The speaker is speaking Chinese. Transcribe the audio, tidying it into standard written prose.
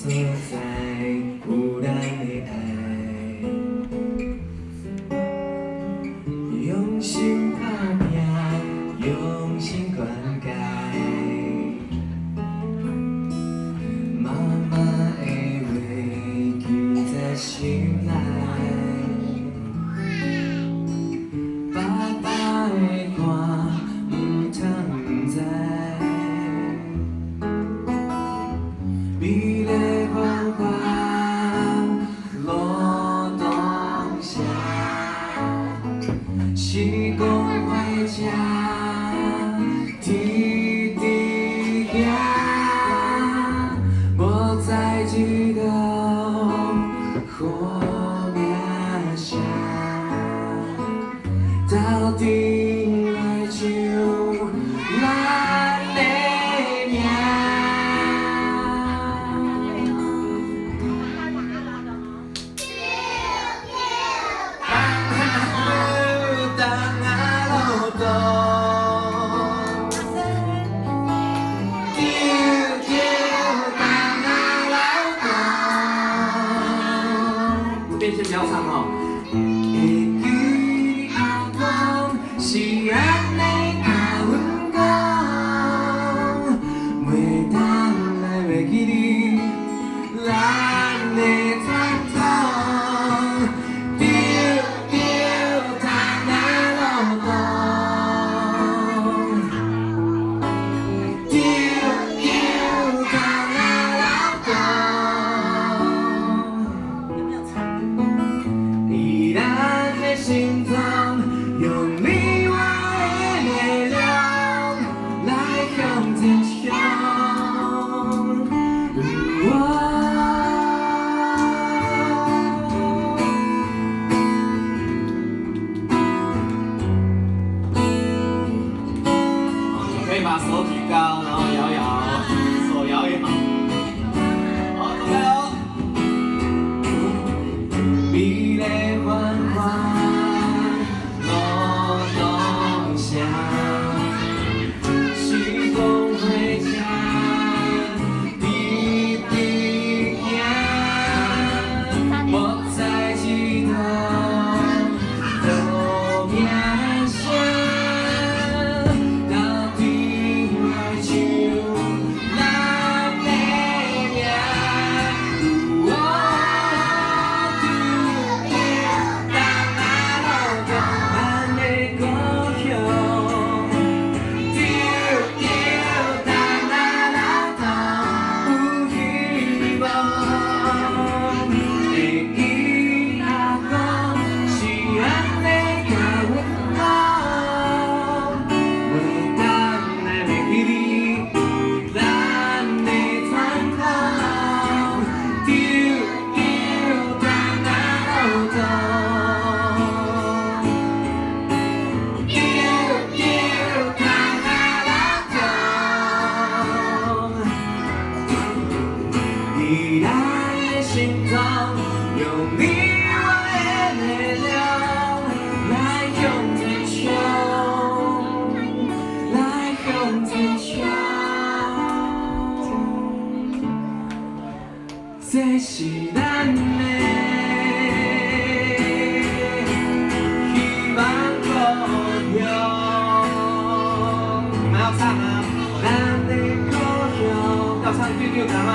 所在，有咱的爱，用心打拼，用心灌溉。妈妈的话记在心内，爸爸的歌唔通知。 美丽繁华路东下，时光回家，滴滴行，无再知道好名声，到底来唱咱的名。 这边先不要唱哦。会记阿公是安尼甲阮讲，袂当来袂记你，咱的传统，丢丢当那路东，丢丢当那路东。 依然的心脏，用你我的力量来向前冲。可以把手举高，然后摇摇，手摇摇。好，准备哦。美丽繁华路东下，时光回家，滴滴行，无再知道好名声，到底来唱咱的名。依然的心脏，用你我的力量来向前冲，来向前冲，这是咱的希望故乡。你们要唱啊，咱的故乡，要唱丢丢弹啊。